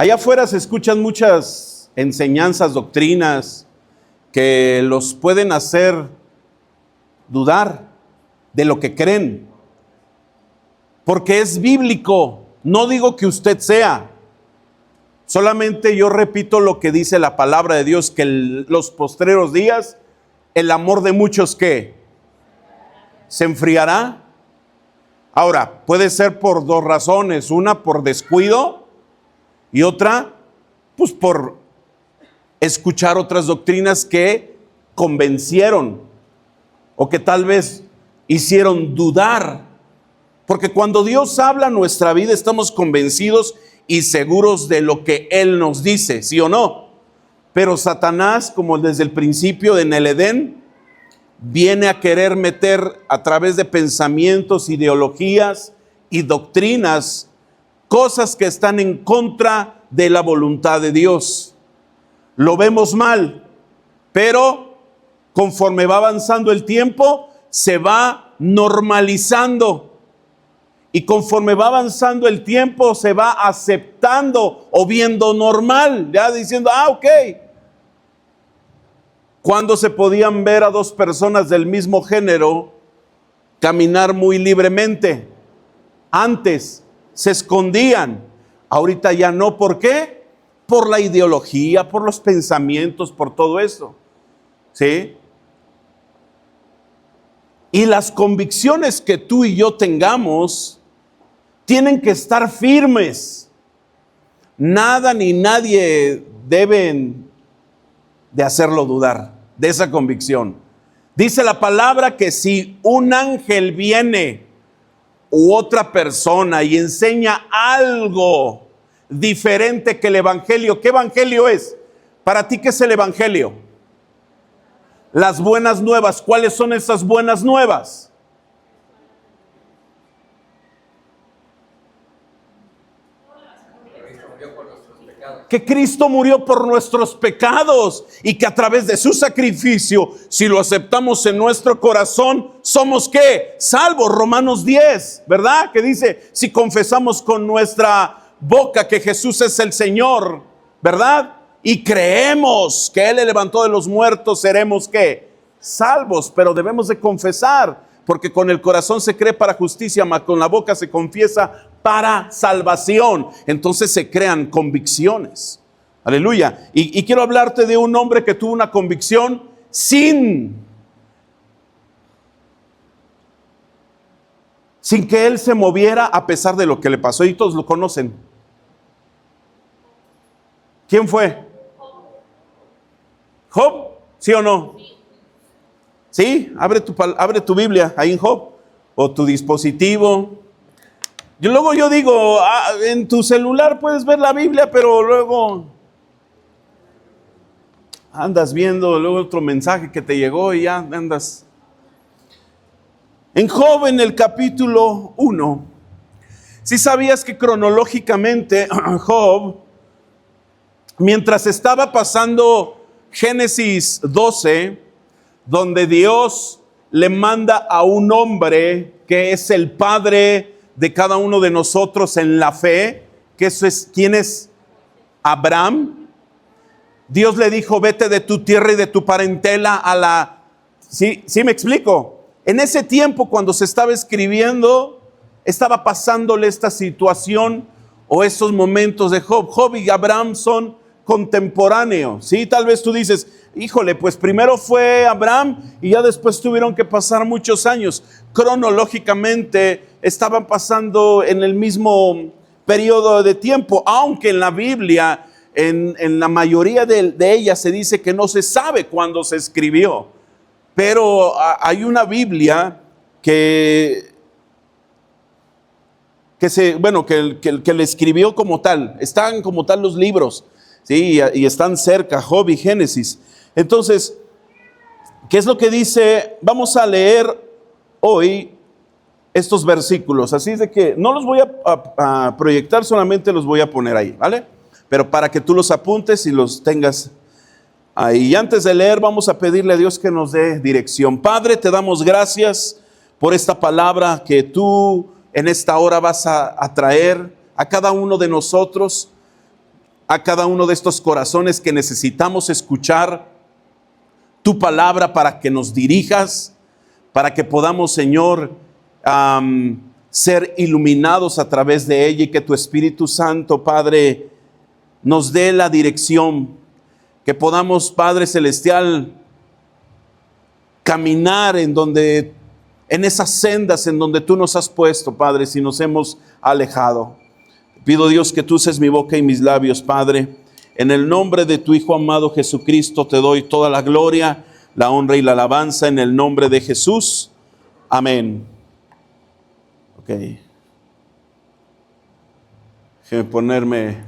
Allá afuera se escuchan muchas enseñanzas, doctrinas que los pueden hacer dudar de lo que creen, porque es bíblico. No digo que usted sea, solamente yo repito lo que dice la palabra de Dios, que los postreros días, el amor de muchos, ¿qué? Se enfriará. Ahora, puede ser por dos razones, una por descuido y otra, pues por escuchar otras doctrinas que convencieron o que tal vez hicieron dudar. Porque cuando Dios habla en nuestra vida estamos convencidos y seguros de lo que Él nos dice, ¿sí o no? Pero Satanás, como desde el principio en el Edén, viene a querer meter a través de pensamientos, ideologías y doctrinas, cosas que están en contra de la voluntad de Dios. Lo vemos mal, pero conforme va avanzando el tiempo, se va normalizando. Y conforme va avanzando el tiempo, se va aceptando o viendo normal, ya diciendo, ok. Cuando se podían ver a dos personas del mismo género caminar muy libremente. Antes se escondían, ahorita ya no. ¿Por qué? Por la ideología, por los pensamientos, por todo eso. ¿Sí? Y las convicciones que tú y yo tengamos tienen que estar firmes. Nada ni nadie deben de hacerlo dudar de esa convicción. Dice la palabra que si un ángel viene u otra persona y enseña algo diferente que el evangelio, ¿qué evangelio es? Para ti, ¿qué es el evangelio? Las buenas nuevas. ¿Cuáles son esas buenas nuevas? Que Cristo murió por nuestros pecados y que a través de su sacrificio, si lo aceptamos en nuestro corazón, somos ¿qué? Salvos. Romanos 10, ¿verdad? Que dice, si confesamos con nuestra boca que Jesús es el Señor, ¿verdad? Y creemos que Él le levantó de los muertos, seremos ¿qué? Salvos. Pero debemos de confesar, porque con el corazón se cree para justicia, mas con la boca se confiesa para salvación. Entonces se crean convicciones. Aleluya. Y quiero hablarte de un hombre que tuvo una convicción sin que él se moviera a pesar de lo que le pasó. Y todos lo conocen. ¿Quién fue? ¿Job? ¿Sí o no? ¿Sí? Abre tu Biblia ahí en Job o tu dispositivo. Luego yo digo, en tu celular puedes ver la Biblia, pero luego andas viendo luego otro mensaje que te llegó y ya andas. En Job, en el capítulo 1, ¿sí sabías que cronológicamente Job, mientras estaba pasando Génesis 12, donde Dios le manda a un hombre que es el padre de cada uno de nosotros en la fe, que eso es, ¿quién es? Abraham. Dios le dijo, vete de tu tierra y de tu parentela a la... ¿Sí me explico? En ese tiempo, cuando se estaba escribiendo, estaba pasándole esta situación o esos momentos de Job. Job y Abraham son contemporáneos, ¿sí? Tal vez tú dices, híjole, pues primero fue Abraham y ya después tuvieron que pasar muchos años. Cronológicamente estaban pasando en el mismo periodo de tiempo, aunque en la Biblia, en la mayoría de ellas se dice que no se sabe cuándo se escribió. Pero hay una Biblia que le escribió como tal. Están como tal los libros, ¿sí? Y están cerca, Job y Génesis. Entonces, ¿qué es lo que dice? Vamos a leer hoy estos versículos. Así es de que no los voy a proyectar, solamente los voy a poner ahí, ¿vale? Pero para que tú los apuntes y los tengas ahí. Y antes de leer, vamos a pedirle a Dios que nos dé dirección. Padre, te damos gracias por esta palabra que tú en esta hora vas a traer a cada uno de nosotros. a cada uno de estos corazones que necesitamos escuchar tu palabra para que nos dirijas, para que podamos, Señor, ser iluminados a través de ella y que tu Espíritu Santo, Padre, nos dé la dirección, que podamos, Padre Celestial, caminar en esas sendas en donde tú nos has puesto, Padre, si nos hemos alejado. Pido, Dios, que tú uses mi boca y mis labios, Padre. En el nombre de tu Hijo amado Jesucristo te doy toda la gloria, la honra y la alabanza en el nombre de Jesús. Amén. Ok. Déjeme ponerme.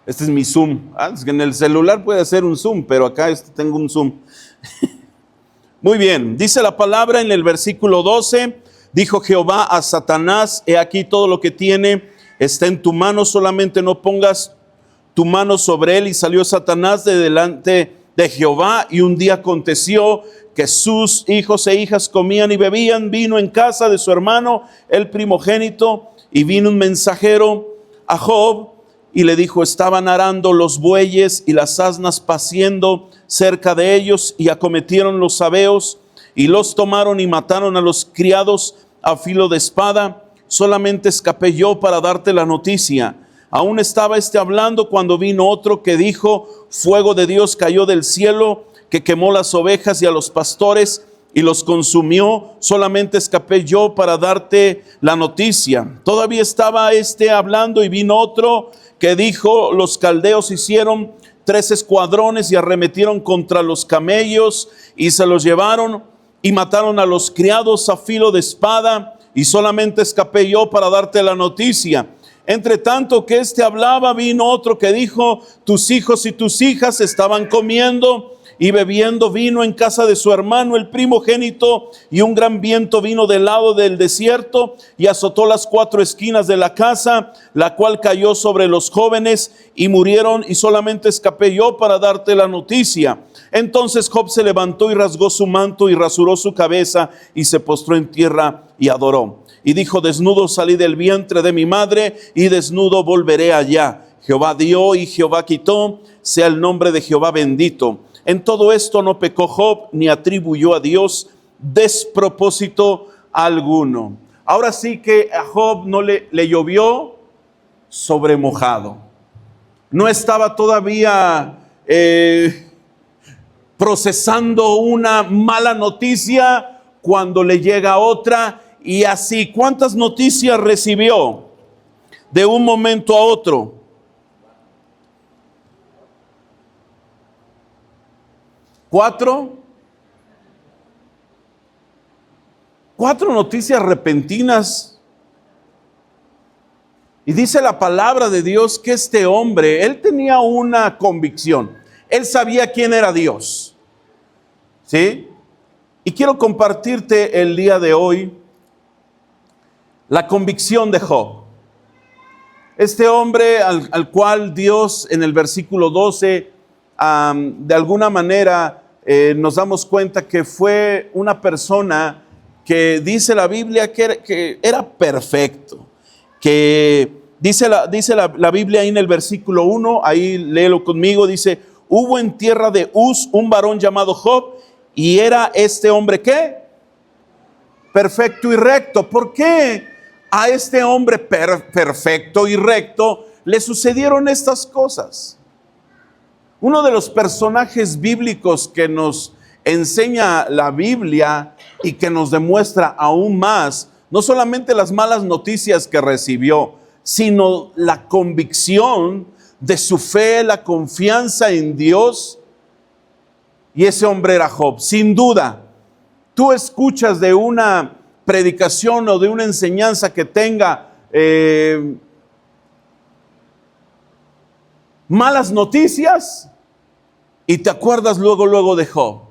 Este es mi Zoom. Es que en el celular puede hacer un Zoom, pero acá tengo un Zoom. Muy bien. Dice la palabra en el versículo 12. Dijo Jehová a Satanás: he aquí todo lo que tiene está en tu mano, solamente no pongas tu mano sobre él. Y salió Satanás de delante de Jehová, y un día aconteció que sus hijos e hijas comían y bebían vino en casa de su hermano, el primogénito, y vino un mensajero a Job, y le dijo: estaban arando los bueyes y las asnas paciendo cerca de ellos, y acometieron los sabeos, y los tomaron y mataron a los criados a filo de espada. Solamente escapé yo para darte la noticia. Aún estaba hablando cuando vino otro que dijo: fuego de Dios cayó del cielo, que quemó las ovejas y a los pastores y los consumió. Solamente escapé yo para darte la noticia. Todavía estaba hablando y vino otro que dijo: los caldeos hicieron 3 escuadrones y arremetieron contra los camellos y se los llevaron y mataron a los criados a filo de espada. Y solamente escapé yo para darte la noticia. Entre tanto que hablaba, vino otro que dijo: tus hijos y tus hijas estaban comiendo y bebiendo vino en casa de su hermano el primogénito, y un gran viento vino del lado del desierto y azotó las 4 esquinas de la casa, la cual cayó sobre los jóvenes y murieron, y solamente escapé yo para darte la noticia. Entonces Job se levantó y rasgó su manto y rasuró su cabeza y se postró en tierra y adoró. Y dijo: desnudo salí del vientre de mi madre y desnudo volveré allá. Jehová dio y Jehová quitó, sea el nombre de Jehová bendito. En todo esto no pecó Job ni atribuyó a Dios despropósito alguno. Ahora sí que a Job no le llovió sobre mojado. No estaba todavía procesando una mala noticia cuando le llega otra, y así. ¿Cuántas noticias recibió de un momento a otro? 4 noticias repentinas. Y dice la palabra de Dios que este hombre, él tenía una convicción. Él sabía quién era Dios. ¿Sí? Y quiero compartirte el día de hoy la convicción de Job. Este hombre al cual Dios en el versículo 12, de alguna manera nos damos cuenta que fue una persona que dice la Biblia que era perfecto. Que dice la Biblia ahí en el versículo 1, ahí léelo conmigo, dice: hubo en tierra de Uz un varón llamado Job, y era este hombre ¿qué? Perfecto y recto. ¿Por qué a este hombre perfecto y recto le sucedieron estas cosas? Uno de los personajes bíblicos que nos enseña la Biblia y que nos demuestra aún más, no solamente las malas noticias que recibió, sino la convicción de su fe, la confianza en Dios. Y ese hombre era Job, sin duda. Tú escuchas de una predicación o de una enseñanza que tenga malas noticias y te acuerdas luego de Job.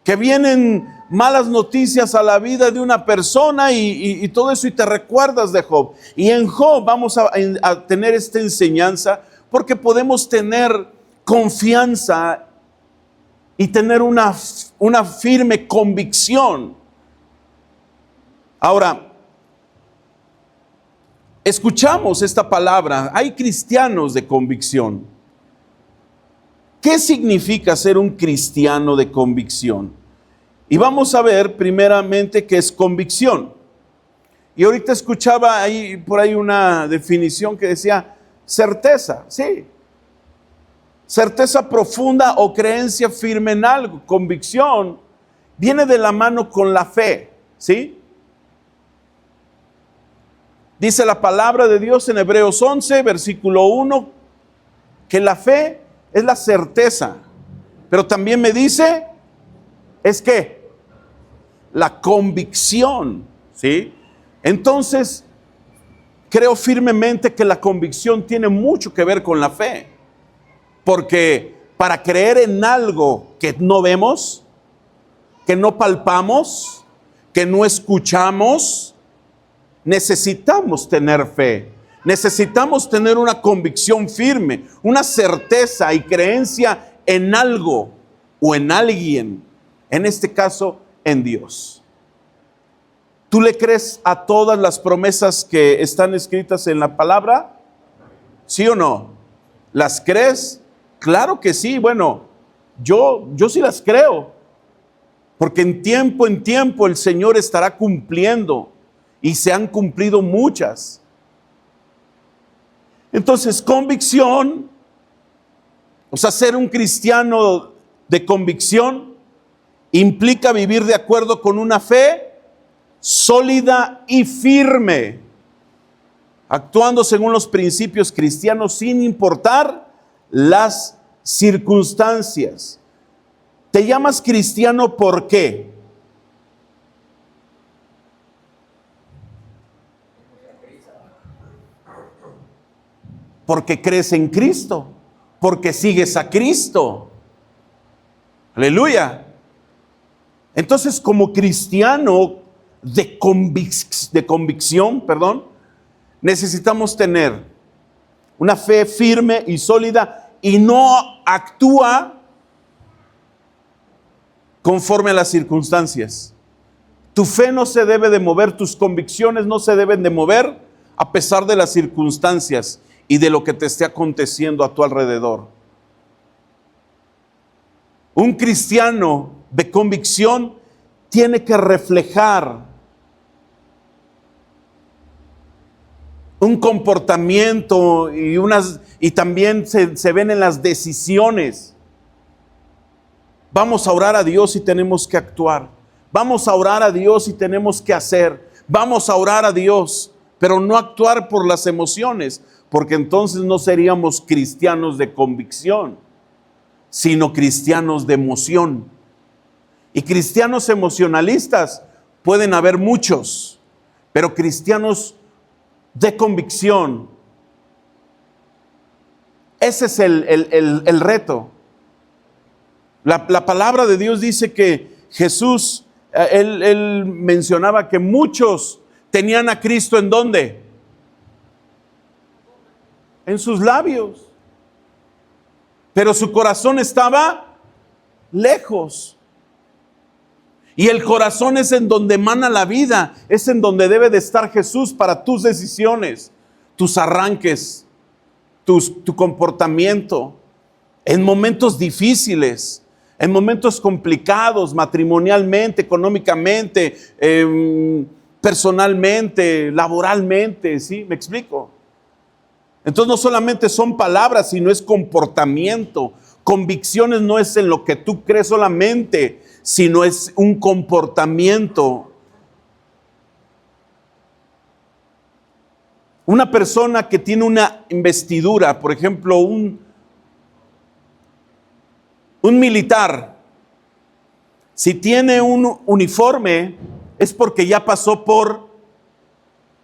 Que vienen malas noticias a la vida de una persona y todo eso, y te recuerdas de Job. Y en Job vamos a tener esta enseñanza porque podemos tener confianza y tener una firme convicción. Ahora, escuchamos esta palabra, hay cristianos de convicción. ¿Qué significa ser un cristiano de convicción? Y vamos a ver primeramente qué es convicción. Y ahorita escuchaba ahí por ahí una definición que decía certeza, sí. Certeza profunda o creencia firme en algo. Convicción viene de la mano con la fe, ¿sí? Dice la palabra de Dios en Hebreos 11, versículo 1, que la fe es la certeza. Pero también me dice, ¿es qué? La convicción, ¿sí? Entonces, creo firmemente que la convicción tiene mucho que ver con la fe. Porque para creer en algo que no vemos, que no palpamos, que no escuchamos, necesitamos tener fe. Necesitamos tener una convicción firme, una certeza y creencia en algo o en alguien. En este caso, en Dios. ¿Tú le crees a todas las promesas que están escritas en la palabra? ¿Sí o no? ¿Las crees? Claro que sí. Bueno, yo sí las creo. Porque en tiempo el Señor estará cumpliendo. Y se han cumplido muchas. Entonces, convicción, o sea, ser un cristiano de convicción, implica vivir de acuerdo con una fe sólida y firme, actuando según los principios cristianos sin importar las circunstancias. ¿Te llamas cristiano por qué? Porque crees en Cristo, porque sigues a Cristo. Aleluya. Entonces, como cristiano de convicción, necesitamos tener una fe firme y sólida y no actúa conforme a las circunstancias. Tu fe no se debe de mover, tus convicciones no se deben de mover a pesar de las circunstancias y de lo que te esté aconteciendo a tu alrededor. Un cristiano de convicción tiene que reflejar un comportamiento y también se ven en las decisiones. Vamos a orar a Dios y tenemos que actuar. Vamos a orar a Dios y tenemos que hacer. Vamos a orar a Dios, pero no actuar por las emociones, porque entonces no seríamos cristianos de convicción, sino cristianos de emoción. Y cristianos emocionalistas pueden haber muchos, pero cristianos de convicción, ese es el reto. La palabra de Dios dice que Jesús, él mencionaba que muchos tenían a Cristo ¿en dónde? En sus labios. Pero su corazón estaba lejos. Y el corazón es en donde emana la vida, es en donde debe de estar Jesús para tus decisiones, tus arranques, tu comportamiento, en momentos difíciles, en momentos complicados, matrimonialmente, económicamente, personalmente, laboralmente, ¿sí? ¿Me explico? Entonces no solamente son palabras, sino es comportamiento. Convicciones no es en lo que tú crees solamente, sino es un comportamiento. Una persona que tiene una investidura, por ejemplo, un militar, si tiene un uniforme, es porque ya pasó por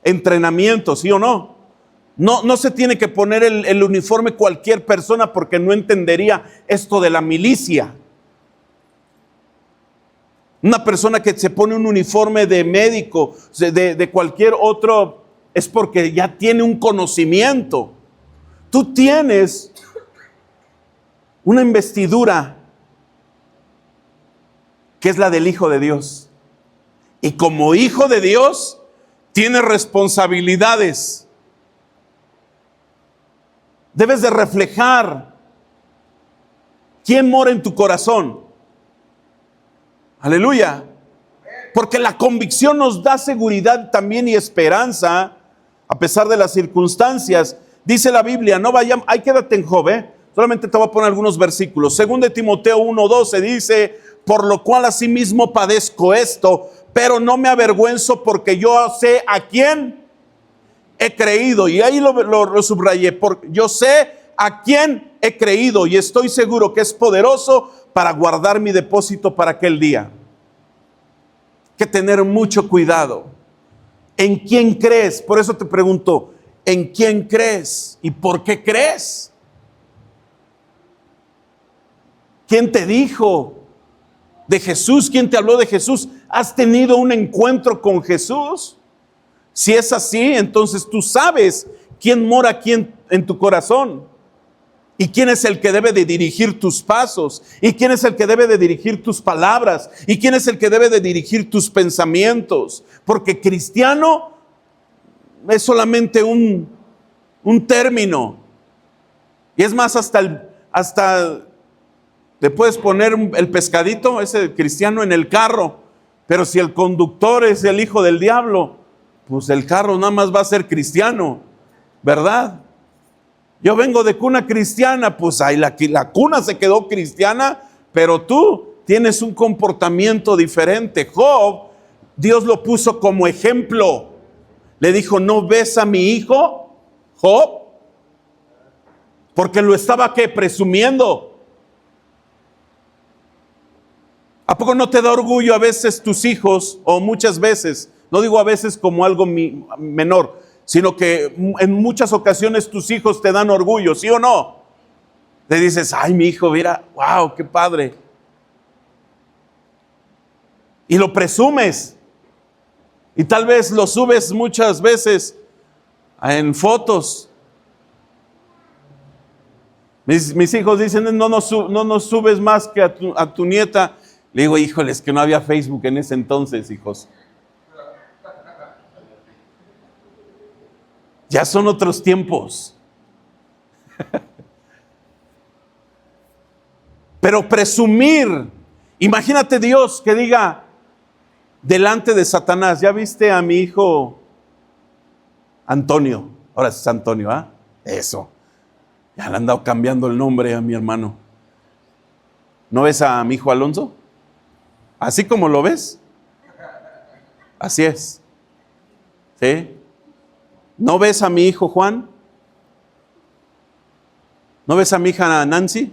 entrenamiento, ¿sí o no? No se tiene que poner el uniforme cualquier persona porque no entendería esto de la milicia. Una persona que se pone un uniforme de médico, de cualquier otro, es porque ya tiene un conocimiento. Tú tienes una investidura que es la del Hijo de Dios. Y como Hijo de Dios, tienes responsabilidades. Debes de reflejar quién mora en tu corazón. Aleluya. Porque la convicción nos da seguridad también y esperanza a pesar de las circunstancias. Dice la Biblia, no vayamos, ahí quédate en Job, solamente te voy a poner algunos versículos. Según de Timoteo 1:12 dice, por lo cual asimismo padezco esto, pero no me avergüenzo porque yo sé a quién he creído. Y ahí lo subrayé, porque yo sé a quién he creído y estoy seguro que es poderoso para guardar mi depósito para aquel día. Hay que tener mucho cuidado. ¿En quién crees? Por eso te pregunto, ¿en quién crees? ¿Y por qué crees? ¿Quién te dijo de Jesús? ¿Quién te habló de Jesús? ¿Has tenido un encuentro con Jesús? Si es así, entonces tú sabes quién mora aquí en tu corazón. ¿Y quién es el que debe de dirigir tus pasos? ¿Y quién es el que debe de dirigir tus palabras? ¿Y quién es el que debe de dirigir tus pensamientos? Porque cristiano es solamente un término. Y es más, hasta le puedes poner el pescadito, ese cristiano, en el carro. Pero si el conductor es el hijo del diablo, pues el carro nada más va a ser cristiano, ¿verdad? Yo vengo de cuna cristiana, pues ahí la cuna se quedó cristiana, pero tú tienes un comportamiento diferente. Job, Dios lo puso como ejemplo. Le dijo, ¿no ves a mi hijo, Job? Porque lo estaba, ¿qué? Presumiendo. ¿A poco no te da orgullo a veces tus hijos, o muchas veces, no digo a veces como algo menor, sino que en muchas ocasiones tus hijos te dan orgullo, ¿sí o no? Le dices, ay, mi hijo, mira, wow, qué padre. Y lo presumes. Y tal vez lo subes muchas veces en fotos. Mis hijos dicen, no nos subes más que a tu nieta. Le digo, híjoles, que no había Facebook en ese entonces, hijos. Ya son otros tiempos. Pero presumir, imagínate Dios que diga delante de Satanás, ¿ya viste a mi hijo Antonio? Ahora es Antonio, ¿ah? Eso. Ya le han dado cambiando el nombre a mi hermano. ¿No ves a mi hijo Alonso? Así como lo ves. Así es. ¿Sí? ¿No ves a mi hijo Juan? ¿No ves a mi hija Nancy?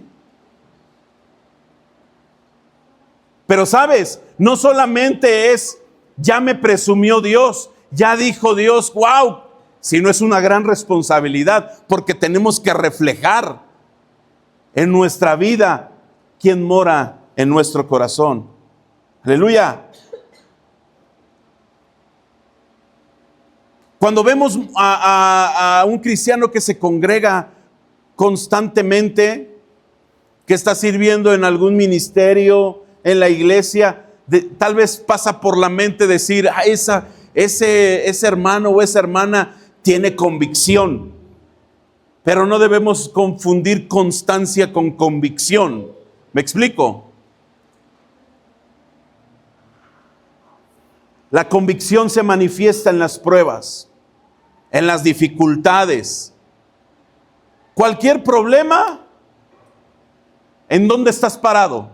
Pero sabes, no solamente es, ya me presumió Dios, ya dijo Dios, wow, sino es una gran responsabilidad, porque tenemos que reflejar en nuestra vida quién mora en nuestro corazón. Aleluya. Cuando vemos a un cristiano que se congrega constantemente, que está sirviendo en algún ministerio, en la iglesia, tal vez pasa por la mente decir, ese hermano o esa hermana tiene convicción, pero no debemos confundir constancia con convicción. ¿Me explico? La convicción se manifiesta en las pruebas, en las dificultades. Cualquier problema, ¿en dónde estás parado?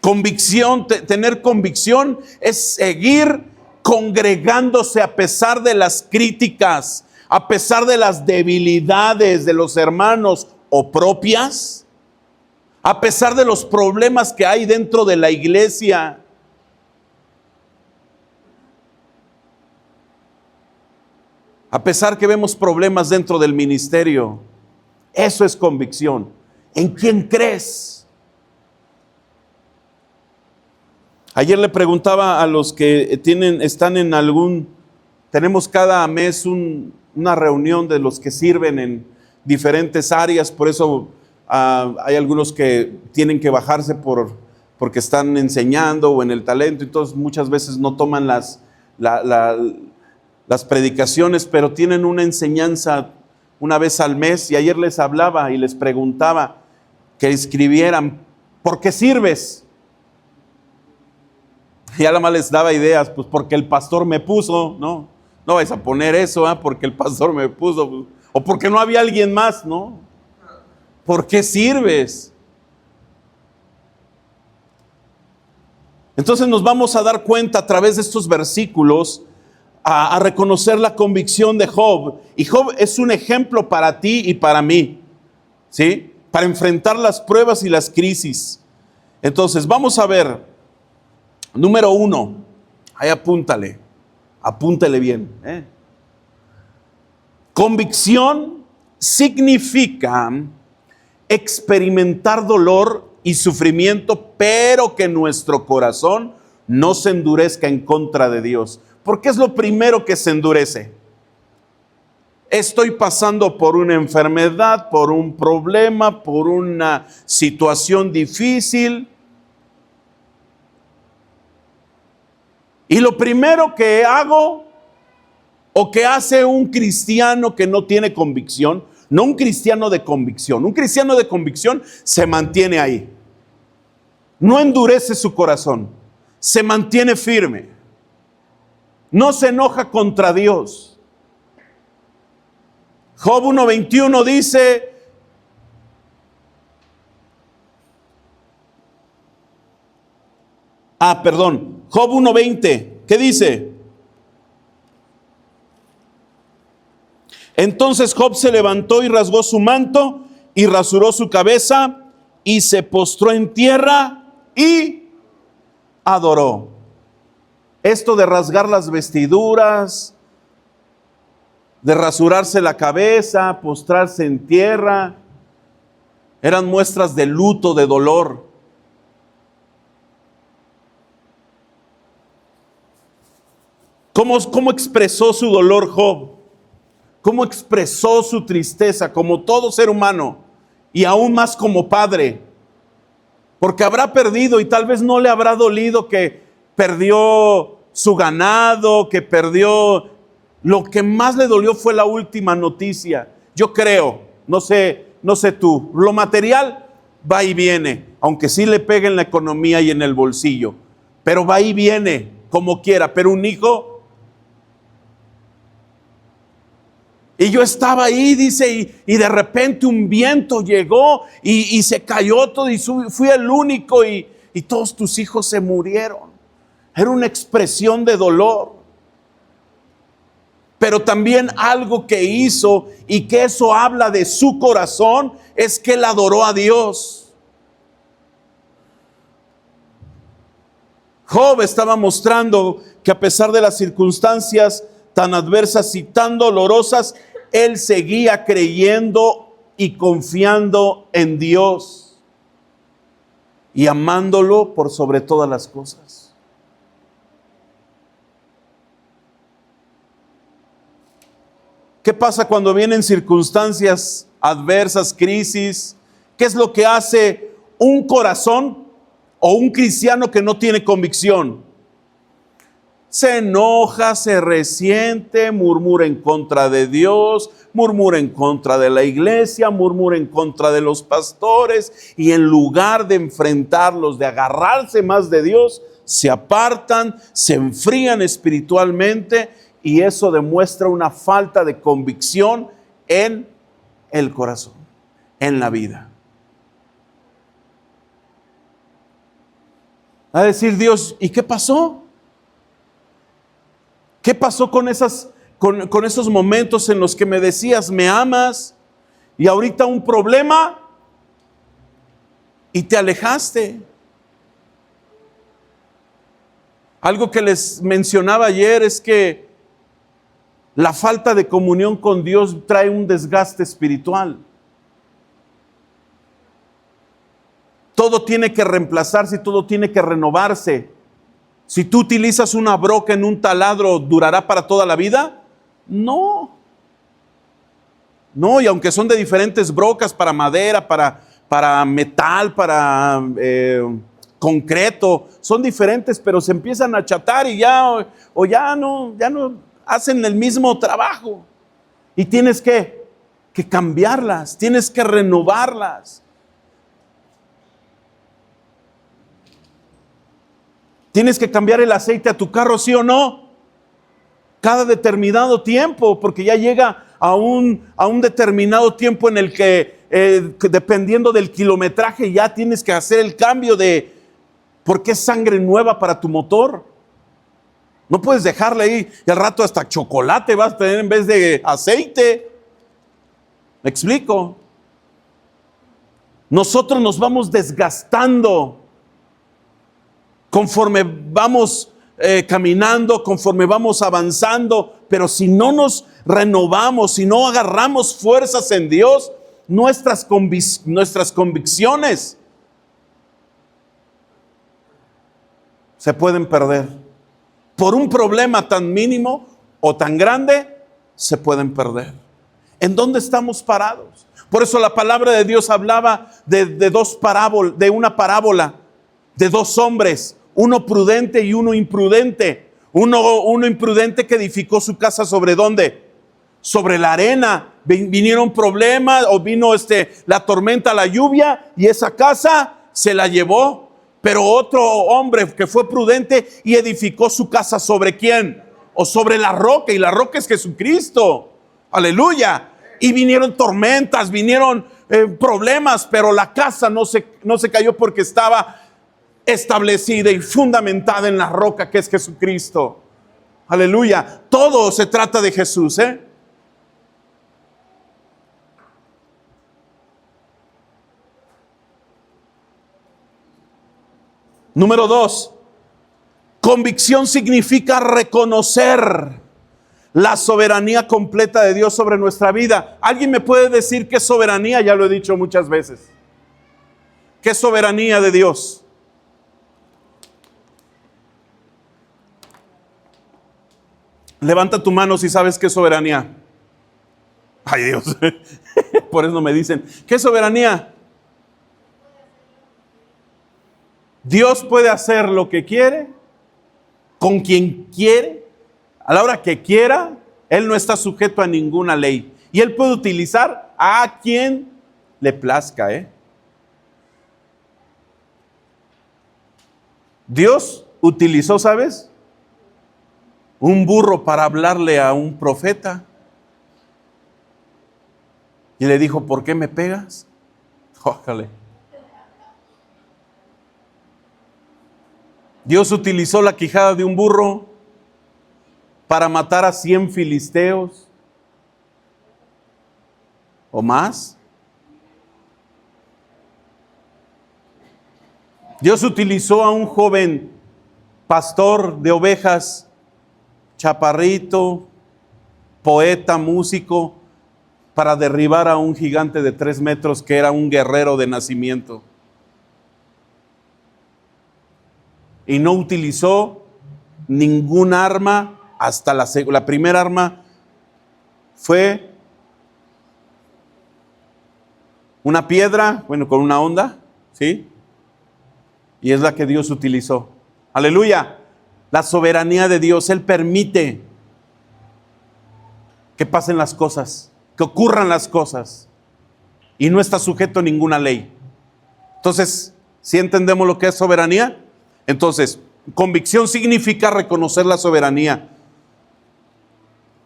Convicción, tener convicción es seguir congregándose a pesar de las críticas, a pesar de las debilidades de los hermanos o propias, a pesar de los problemas que hay dentro de la iglesia. A pesar que vemos problemas dentro del ministerio, eso es convicción. ¿En quién crees? Ayer le preguntaba a los que tenemos cada mes una reunión de los que sirven en diferentes áreas, por eso hay algunos que tienen que bajarse porque están enseñando o en el talento, entonces muchas veces no toman las predicaciones, pero tienen una enseñanza una vez al mes, y ayer les hablaba y les preguntaba que escribieran, ¿por qué sirves? Y nada más les daba ideas, pues porque el pastor me puso, ¿no? No vais a poner eso, porque el pastor me puso, pues, o porque no había alguien más, ¿no? ¿Por qué sirves? Entonces nos vamos a dar cuenta a través de estos versículos a reconocer la convicción de Job. Y Job es un ejemplo para ti y para mí, ¿sí? Para enfrentar las pruebas y las crisis. Entonces vamos a ver, número 1, ahí apúntale bien. Convicción significa experimentar dolor y sufrimiento, pero que nuestro corazón no se endurezca en contra de Dios. Porque es lo primero que se endurece. Estoy pasando por una enfermedad, por un problema, por una situación difícil. Y lo primero que hago, o que hace un cristiano que no tiene convicción, no un cristiano de convicción, un cristiano de convicción se mantiene ahí. No endurece su corazón, se mantiene firme. No se enoja contra Dios. Job 1:21 dice, Job 1:20, ¿qué dice? Entonces Job se levantó y rasgó su manto y rasuró su cabeza y se postró en tierra y adoró. Esto de rasgar las vestiduras, de rasurarse la cabeza, postrarse en tierra, eran muestras de luto, de dolor. ¿Cómo expresó su dolor Job? ¿Cómo expresó su tristeza como todo ser humano y aún más como padre? Porque habrá perdido y tal vez no le habrá dolido que perdió su ganado, que perdió. Lo que más le dolió fue la última noticia. Yo creo, no sé tú, lo material va y viene, aunque sí le pegue en la economía y en el bolsillo, pero va y viene como quiera. Pero un hijo. Y yo estaba ahí, dice, y de repente un viento llegó y se cayó todo y fui el único y todos tus hijos se murieron. Era una expresión de dolor. Pero también algo que hizo y que eso habla de su corazón es que él adoró a Dios. Job estaba mostrando que a pesar de las circunstancias tan adversas y tan dolorosas, él seguía creyendo y confiando en Dios y amándolo por sobre todas las cosas. ¿Qué pasa cuando vienen circunstancias adversas, crisis? ¿Qué es lo que hace un corazón o un cristiano que no tiene convicción? Se enoja, se resiente, murmura en contra de Dios, murmura en contra de la iglesia, murmura en contra de los pastores, y en lugar de enfrentarlos, de agarrarse más de Dios, se apartan, se enfrían espiritualmente, y eso demuestra una falta de convicción en el corazón, en la vida. Va a decir Dios, ¿y qué pasó? ¿Qué pasó con esos momentos en los que me decías, me amas, y ahorita un problema y te alejaste? Algo que les mencionaba ayer es que la falta de comunión con Dios trae un desgaste espiritual. Todo tiene que reemplazarse y todo tiene que renovarse. Si tú utilizas una broca en un taladro, ¿durará para toda la vida? No. No, y aunque son de diferentes brocas, para madera, para metal, para concreto, son diferentes, pero se empiezan a achatar y ya no hacen el mismo trabajo. Y tienes que que cambiarlas, tienes que renovarlas. Tienes que cambiar el aceite a tu carro, ¿sí o no? Cada determinado tiempo, porque ya llega a un determinado tiempo en el que, dependiendo del kilometraje, ya tienes que hacer el cambio porque es sangre nueva para tu motor. No puedes dejarle ahí y al rato hasta chocolate vas a tener en vez de aceite. ¿Me explico? Nosotros nos vamos desgastando conforme vamos caminando, conforme vamos avanzando, pero si no nos renovamos, si no agarramos fuerzas en Dios, nuestras convicciones se pueden perder. Por un problema tan mínimo o tan grande, se pueden perder. ¿En dónde estamos parados? Por eso la palabra de Dios hablaba de una parábola de dos hombres, uno prudente y uno imprudente. Uno imprudente que edificó su casa ¿sobre dónde? Sobre la arena. Vinieron problemas o vino la tormenta, la lluvia, y esa casa se la llevó. Pero otro hombre que fue prudente y edificó su casa ¿sobre quién? O sobre la roca, y la roca es Jesucristo. Aleluya. Y vinieron tormentas, vinieron problemas, pero la casa no se cayó porque estaba establecida y fundamentada en la roca que es Jesucristo. Aleluya. Todo se trata de Jesús, Número 2, convicción significa reconocer la soberanía completa de Dios sobre nuestra vida. ¿Alguien me puede decir qué soberanía? Ya lo he dicho muchas veces. ¿Qué soberanía de Dios? Levanta tu mano si sabes qué es soberanía. Ay, Dios. Por eso me dicen, ¿qué es soberanía? Dios puede hacer lo que quiere, con quien quiere, a la hora que quiera. Él no está sujeto a ninguna ley. Y Él puede utilizar a quien le plazca, Dios utilizó, ¿sabes?, un burro para hablarle a un profeta. Y le dijo, ¿por qué me pegas? Ójale. Dios utilizó la quijada de un burro para matar a 100 filisteos o más. Dios utilizó a un joven pastor de ovejas, chaparrito, poeta, músico, para derribar a un gigante de 3 metros que era un guerrero de nacimiento. Y no utilizó ningún arma hasta la primera arma fue una piedra, bueno, con una honda, ¿sí? Y es la que Dios utilizó. Aleluya. La soberanía de Dios, Él permite que pasen las cosas, que ocurran las cosas, y no está sujeto a ninguna ley. Entonces, ¿sí entendemos lo que es soberanía? Entonces, convicción significa reconocer la soberanía.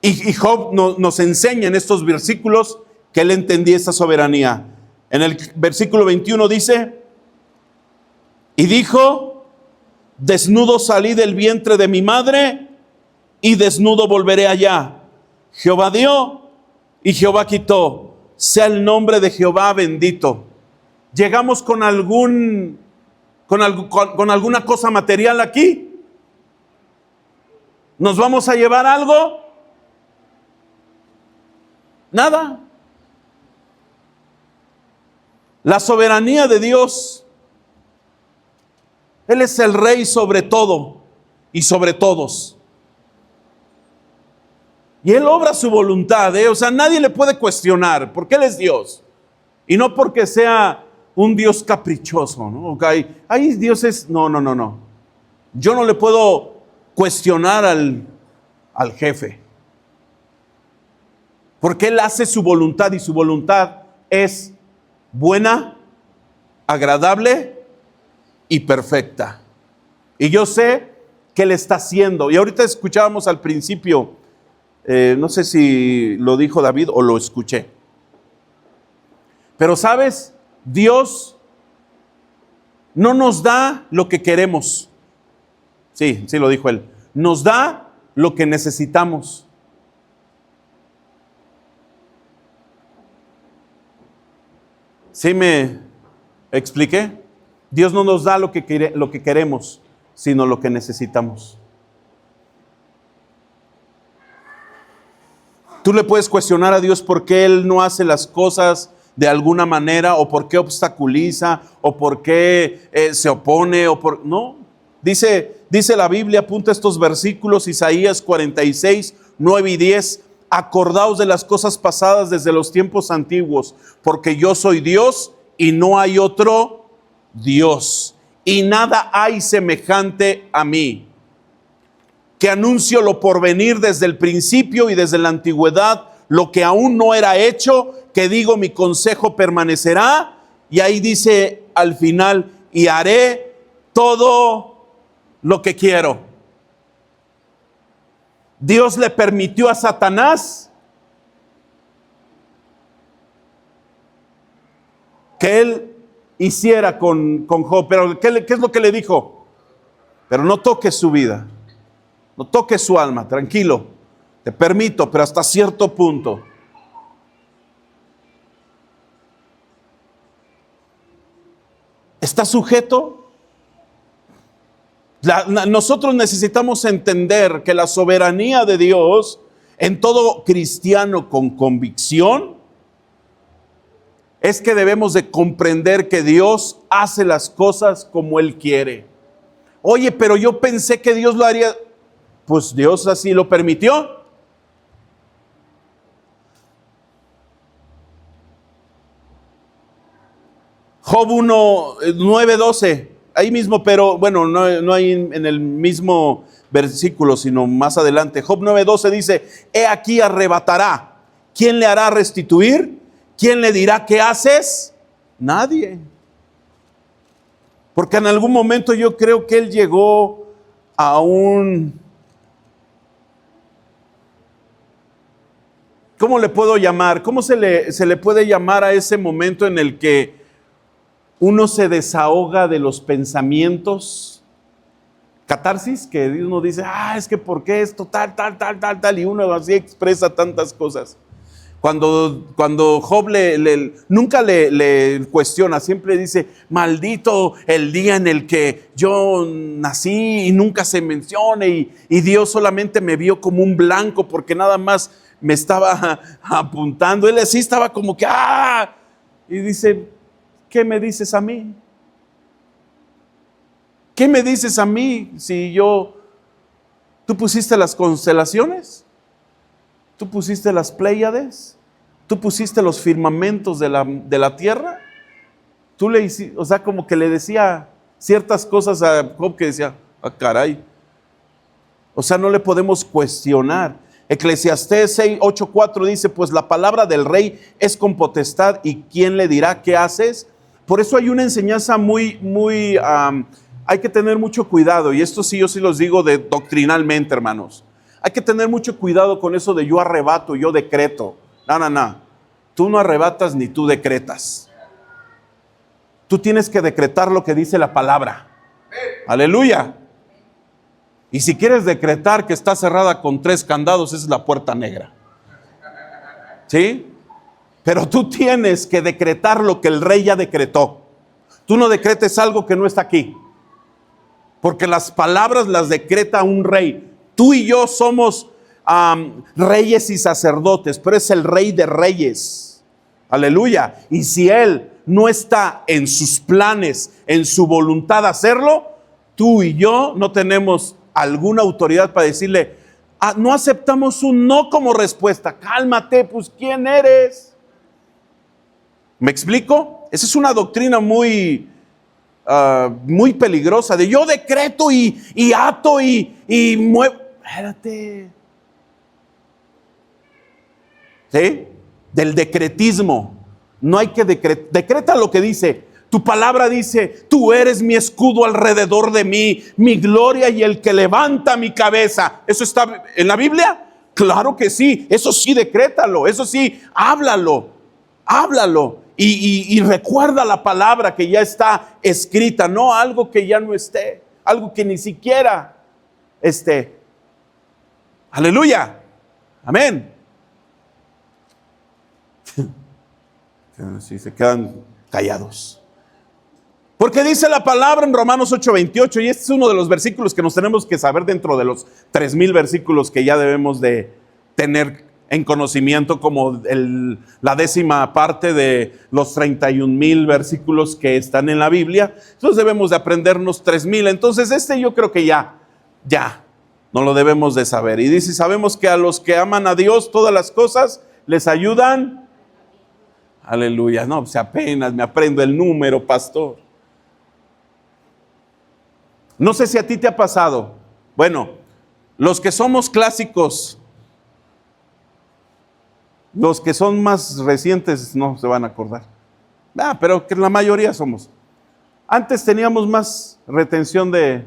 Y Job nos enseña en estos versículos que él entendía esa soberanía. En el versículo 21 dice, y dijo, desnudo salí del vientre de mi madre y desnudo volveré allá. Jehová dio y Jehová quitó. Sea el nombre de Jehová bendito. Llegamos con alguna cosa material aquí. ¿Nos vamos a llevar algo? Nada. La soberanía de Dios. Él es el rey sobre todo y sobre todos. Y Él obra su voluntad, O sea, nadie le puede cuestionar, porque Él es Dios. Y no porque sea un Dios caprichoso, ¿no? Hay dioses, no. Yo no le puedo cuestionar al jefe. Porque Él hace su voluntad y su voluntad es buena, agradable y perfecta. Y yo sé que Él está haciendo. Y ahorita escuchábamos al principio, no sé si lo dijo David o lo escuché. Pero sabes, Dios no nos da lo que queremos. Sí, lo dijo Él. Nos da lo que necesitamos. ¿Sí me expliqué? Dios no nos da lo que queremos, sino lo que necesitamos. Tú le puedes cuestionar a Dios por qué Él no hace las cosas de alguna manera, o por qué obstaculiza, o por qué se opone, no. Dice la Biblia, apunta estos versículos, Isaías 46, 9 y 10. Acordaos de las cosas pasadas desde los tiempos antiguos, porque yo soy Dios y no hay otro Dios, y nada hay semejante a mí, que anuncio lo porvenir desde el principio y desde la antigüedad, lo que aún no era hecho, que digo mi consejo permanecerá, y ahí dice al final, y haré todo lo que quiero. Dios le permitió a Satanás que él hiciera con Job, pero ¿qué es lo que le dijo? Pero no toques su vida, no toques su alma, tranquilo, te permito, pero hasta cierto punto. ¿Está sujeto? Nosotros necesitamos entender que la soberanía de Dios en todo cristiano con convicción es que debemos de comprender que Dios hace las cosas como Él quiere. Oye, pero yo pensé que Dios lo haría. Pues Dios así lo permitió. Job 1, 9, 12. Ahí mismo, pero bueno, no hay en el mismo versículo, sino más adelante. Job 9:12 dice, he aquí arrebatará. ¿Quién le hará restituir? ¿Quién le dirá qué haces? Nadie. Porque en algún momento yo creo que él llegó a un... ¿Cómo le puedo llamar? ¿Cómo se le puede llamar a ese momento en el que uno se desahoga de los pensamientos? Catarsis, que uno dice, es que ¿por qué esto tal? Y uno así expresa tantas cosas. Cuando Job nunca le cuestiona, siempre dice, maldito el día en el que yo nací, y nunca se mencione, y Dios solamente me vio como un blanco porque nada más me estaba apuntando. Él así estaba como que, y dice, ¿qué me dices a mí? ¿Qué me dices a mí si tú pusiste las constelaciones? ¿Tú pusiste las Pléyades? ¿Tú pusiste los firmamentos de la tierra? Tú le hiciste, o sea, como que le decía ciertas cosas a Job que decía, caray. O sea, no le podemos cuestionar. Eclesiastés 8:4 dice, pues la palabra del rey es con potestad, y ¿quién le dirá qué haces? Por eso hay una enseñanza hay que tener mucho cuidado, y esto sí, yo sí los digo doctrinalmente, hermanos. Hay que tener mucho cuidado con eso de yo arrebato, yo decreto. No. Tú no arrebatas ni tú decretas. Tú tienes que decretar lo que dice la palabra. Aleluya. Y si quieres decretar que está cerrada con 3 candados, esa es la puerta negra. ¿Sí? Pero tú tienes que decretar lo que el rey ya decretó. Tú no decretes algo que no está aquí. Porque las palabras las decreta un rey. Tú y yo somos reyes y sacerdotes, pero es el rey de reyes. Aleluya. Y si él no está en sus planes, en su voluntad hacerlo, tú y yo no tenemos alguna autoridad para decirle, no aceptamos un no como respuesta. Cálmate, pues ¿quién eres? ¿Me explico? Esa es una doctrina muy peligrosa, de yo decreto y ato y muevo. Espérate. ¿sí? Del decretismo. No hay que decreta lo que dice. Tu palabra dice, tú eres mi escudo alrededor de mí, mi gloria y el que levanta mi cabeza. ¿Eso está en la Biblia? Claro que sí. Eso sí, decrétalo. Eso sí, háblalo. Y recuerda la palabra que ya está escrita, no algo que ya no esté, algo que ni siquiera esté. Aleluya. Amén. Si se quedan callados. Porque dice la palabra en Romanos 8:28, y este es uno de los versículos que nos tenemos que saber dentro de los 3,000 versículos que ya debemos de tener en conocimiento, como la 10ª parte de los 31,000 versículos que están en la Biblia. Entonces debemos de aprendernos 3,000. Entonces yo creo que ya no lo debemos de saber. Y dice, sabemos que a los que aman a Dios todas las cosas les ayudan. Aleluya. No, pues apenas me aprendo el número, pastor. No sé si a ti te ha pasado. Bueno, los que somos clásicos, los que son más recientes no se van a acordar. Pero que la mayoría somos. Antes teníamos más retención de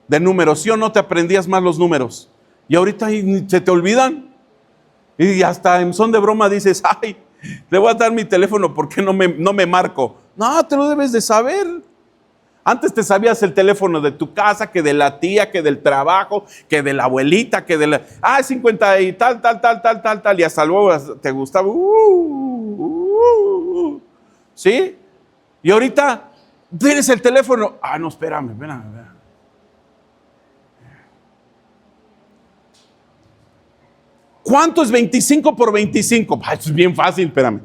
números, ¿sí o no? Te aprendías más los números. Y ahorita se te olvidan. Y hasta en son de broma dices, ay, le voy a dar mi teléfono porque no me marco. No, te lo debes de saber. Antes te sabías el teléfono de tu casa, que de la tía, que del trabajo, que de la abuelita, que de la... 50 y tal, y hasta luego te gustaba. ¿Sí? Y ahorita tienes el teléfono. No, espérame. ¿Cuánto es 25 por 25? Eso es bien fácil, espérame.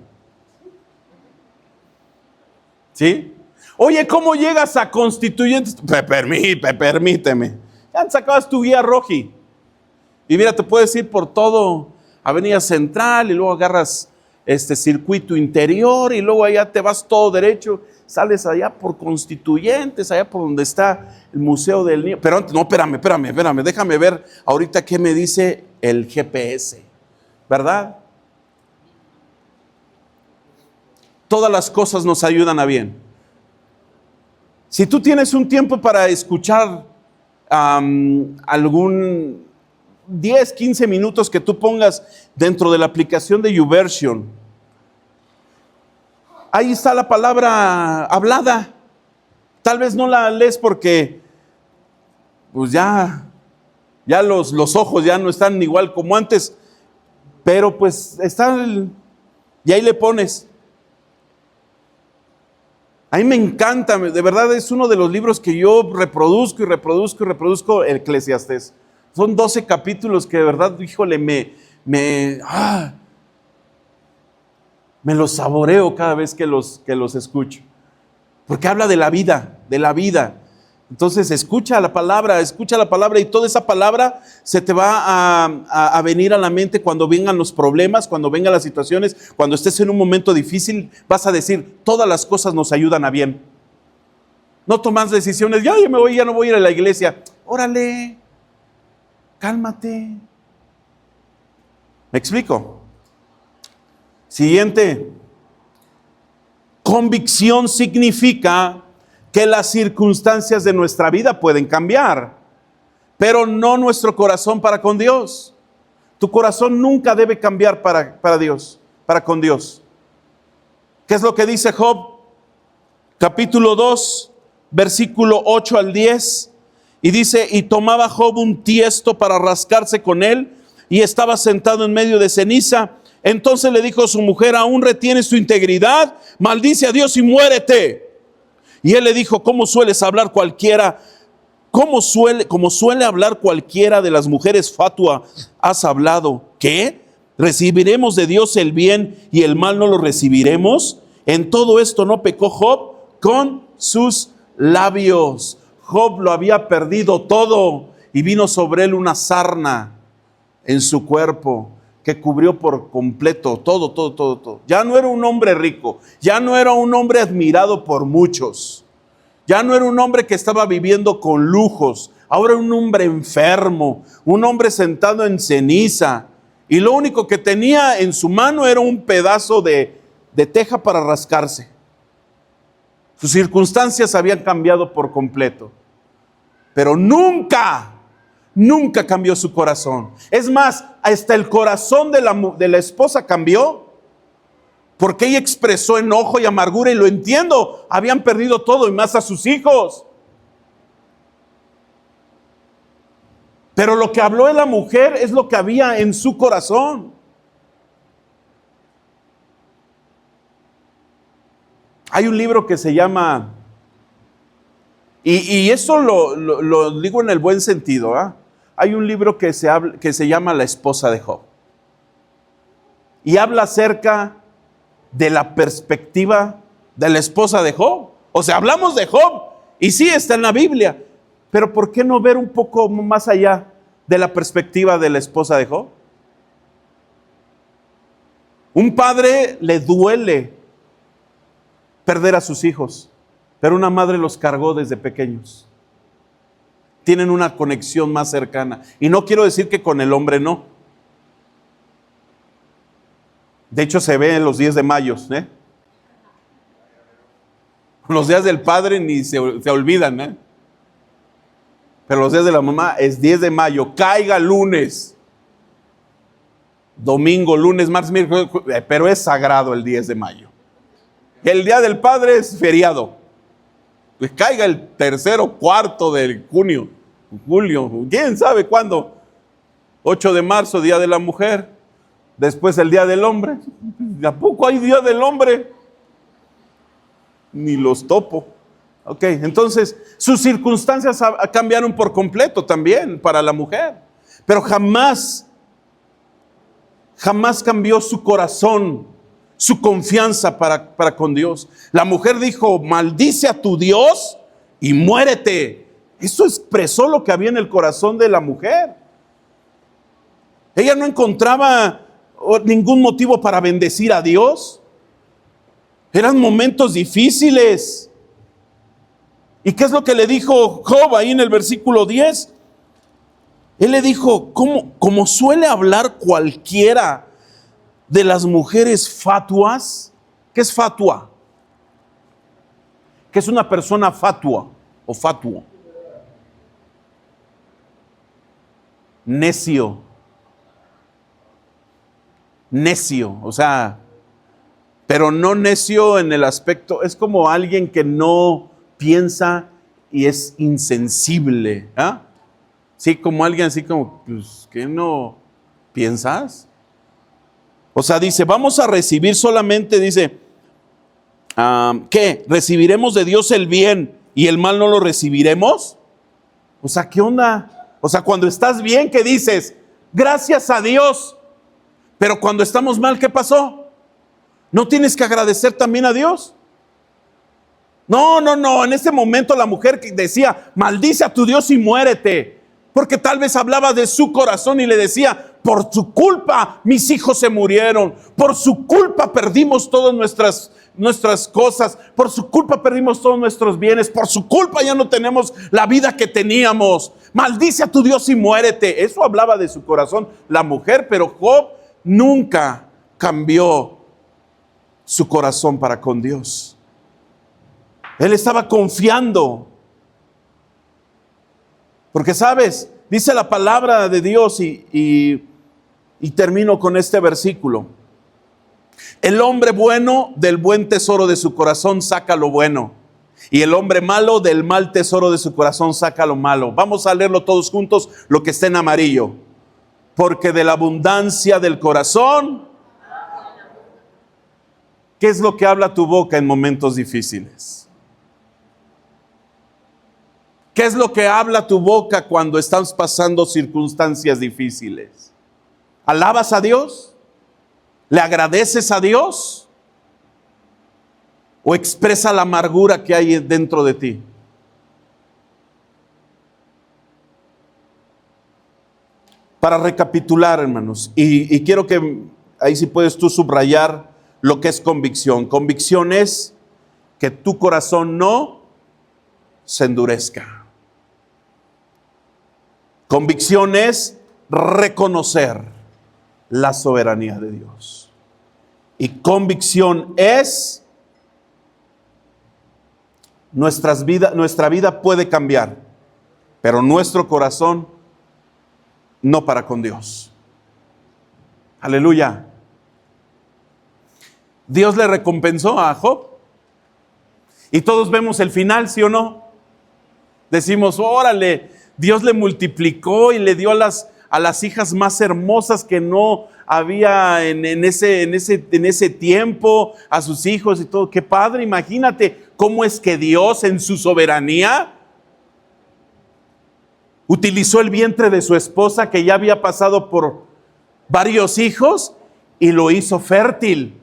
¿Sí? Oye, ¿cómo llegas a Constituyentes? Permíteme. Ya te sacabas tu guía Roji. Y mira, te puedes ir por todo Avenida Central y luego agarras circuito interior y luego allá te vas todo derecho. Sales allá por Constituyentes, allá por donde está el Museo del Niño. Pero antes, no, espérame. Déjame ver ahorita qué me dice el GPS. ¿Verdad? Todas las cosas nos ayudan a bien. Si tú tienes un tiempo para escuchar algún 10, 15 minutos que tú pongas dentro de la aplicación de YouVersion, ahí está la palabra hablada. Tal vez no la lees porque pues ya los ojos ya no están igual como antes, pero pues y ahí le pones. A mí me encanta, de verdad es uno de los libros que yo reproduzco, el Eclesiastés. Son 12 capítulos que de verdad, híjole, me los saboreo cada vez que los escucho. Porque habla de la vida. Entonces escucha la palabra y toda esa palabra se te va a venir a la mente cuando vengan los problemas, cuando vengan las situaciones, cuando estés en un momento difícil, vas a decir, todas las cosas nos ayudan a bien. No tomas decisiones, ya no voy a ir a la iglesia. Órale, cálmate. ¿Me explico? Siguiente. Convicción significa que las circunstancias de nuestra vida pueden cambiar, pero no nuestro corazón para con Dios. Tu corazón nunca debe cambiar para Dios, para con Dios. ¿Qué es lo que dice Job? Capítulo 2, versículo 8 al 10. Y dice, y tomaba Job un tiesto para rascarse con él, y estaba sentado en medio de ceniza. Entonces le dijo a su mujer, ¿aún retienes tu integridad? Maldice a Dios y muérete. Y él le dijo, ¿cómo sueles hablar cualquiera? Como suele hablar cualquiera de las mujeres fatua, has hablado. ¿Qué? ¿Recibiremos de Dios el bien y el mal no lo recibiremos? En todo esto no pecó Job con sus labios. Job lo había perdido todo y vino sobre él una sarna en su cuerpo que cubrió por completo todo. Ya no era un hombre rico, ya no era un hombre admirado por muchos, ya no era un hombre que estaba viviendo con lujos, ahora era un hombre enfermo, un hombre sentado en ceniza, y lo único que tenía en su mano era un pedazo de teja para rascarse. Sus circunstancias habían cambiado por completo, pero nunca cambió su corazón. Es más, hasta el corazón de la esposa cambió, porque ella expresó enojo y amargura, y lo entiendo, habían perdido todo y más a sus hijos. Pero lo que habló de la mujer es lo que había en su corazón. Hay un libro que se llama, y eso lo digo en el buen sentido, ¿eh? Hay un libro que se llama La esposa de Job. Y habla acerca de la perspectiva de la esposa de Job. O sea, hablamos de Job, y sí está en la Biblia, pero ¿por qué no ver un poco más allá de la perspectiva de la esposa de Job? Un padre le duele perder a sus hijos, pero una madre los cargó desde pequeños. Tienen una conexión más cercana. Y no quiero decir que con el hombre no. De hecho, se ve en los 10 de mayo, ¿eh? Los días del padre ni se olvidan, ¿eh? Pero los días de la mamá es 10 de mayo, caiga lunes, domingo, lunes, martes, miércoles, pero es sagrado el 10 de mayo. El día del padre es feriado. Pues caiga el tercero, cuarto de junio, julio, quién sabe cuándo. 8 de marzo, día de la mujer. Después el día del hombre. ¿A poco hay día del hombre? Ni los topo. Ok, entonces sus circunstancias cambiaron por completo también para la mujer. Pero jamás cambió su corazón, su confianza para con Dios. La mujer dijo, maldice a tu Dios y muérete. Eso expresó lo que había en el corazón de la mujer. Ella no encontraba ningún motivo para bendecir a Dios. Eran momentos difíciles. ¿Y qué es lo que le dijo Job ahí en el versículo 10? Él le dijo, como suele hablar cualquiera de las mujeres fatuas. ¿Qué es fatua? ¿Qué es una persona fatua o fatuo? Necio, o sea, pero no necio en el aspecto, es como alguien que no piensa y es insensible, ¿ah? Sí, como alguien así como, pues, ¿qué no piensas? O sea, dice, vamos a recibir solamente, dice, ¿qué? ¿Recibiremos de Dios el bien y el mal no lo recibiremos? O sea, ¿qué onda? O sea, cuando estás bien, ¿qué dices? Gracias a Dios. Pero cuando estamos mal, ¿qué pasó? ¿No tienes que agradecer también a Dios? No. En ese momento la mujer decía, maldice a tu Dios y muérete. Porque tal vez hablaba de su corazón y le decía, por su culpa mis hijos se murieron. Por su culpa perdimos todas nuestras cosas. Por su culpa perdimos todos nuestros bienes. Por su culpa ya no tenemos la vida que teníamos. Maldice a tu Dios y muérete. Eso hablaba de su corazón la mujer, pero Job nunca cambió su corazón para con Dios. Él estaba confiando. Porque sabes, dice la palabra de Dios y termino con este versículo. El hombre bueno del buen tesoro de su corazón saca lo bueno, y el hombre malo del mal tesoro de su corazón saca lo malo. Vamos a leerlo todos juntos, lo que está en amarillo. Porque de la abundancia del corazón, ¿qué es lo que habla tu boca en momentos difíciles? ¿Qué es lo que habla tu boca cuando estás pasando circunstancias difíciles? ¿Alabas a Dios? ¿Le agradeces a Dios? ¿O expresa la amargura que hay dentro de ti? Para recapitular, hermanos, y quiero que ahí sí puedes tú subrayar lo que es convicción. Convicción es que tu corazón no se endurezca. Convicción es reconocer la soberanía de Dios. Y convicción es, nuestra vida puede cambiar, pero nuestro corazón no para con Dios. Aleluya. Dios le recompensó a Job. Y todos vemos el final, ¿sí o no? Decimos, órale, Dios le multiplicó y le dio a las hijas más hermosas que no había en ese tiempo, a sus hijos y todo. Qué padre, imagínate cómo es que Dios en su soberanía utilizó el vientre de su esposa que ya había pasado por varios hijos y lo hizo fértil.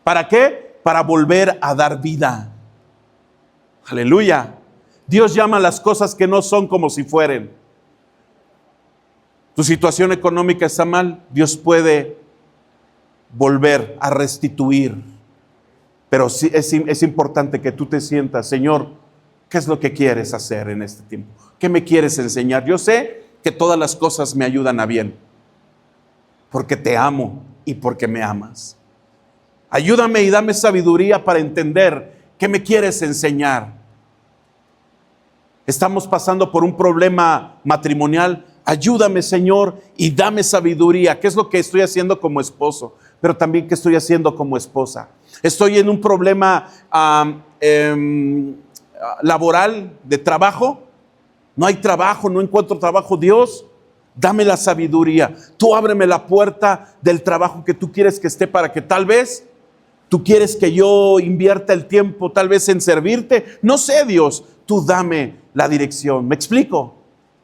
¿Para qué? Para volver a dar vida. Aleluya. Dios llama a las cosas que no son como si fueren. Tu situación económica está mal, Dios puede volver a restituir. Pero sí es importante que tú te sientas, Señor, ¿qué es lo que quieres hacer en este tiempo? ¿Qué me quieres enseñar? Yo sé que todas las cosas me ayudan a bien, porque te amo y porque me amas. Ayúdame y dame sabiduría para entender qué me quieres enseñar. Estamos pasando por un problema matrimonial. Ayúdame, Señor, y dame sabiduría. ¿Qué es lo que estoy haciendo como esposo? Pero también qué estoy haciendo como esposa. Estoy en un problema laboral, de trabajo. No hay trabajo, no encuentro trabajo. Dios, dame la sabiduría. Tú ábreme la puerta del trabajo que tú quieres que esté, para que tal vez tú quieres que yo invierta el tiempo tal vez en servirte. No sé, Dios, tú dame la dirección. ¿Me explico?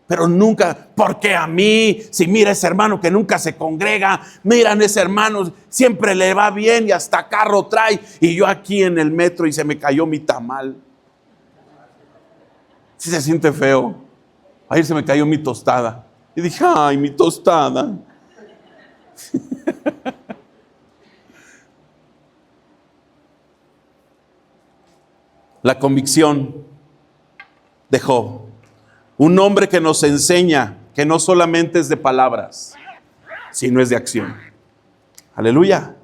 Pero nunca, porque a mí, si mira ese hermano que nunca se congrega, miran ese hermano, siempre le va bien y hasta carro trae, y yo aquí en el metro y se me cayó mi tamal. Sí se siente feo. Ayer se me cayó mi tostada. Y dije, ay, mi tostada. La convicción de Job. Un hombre que nos enseña que no solamente es de palabras, sino es de acción. Aleluya.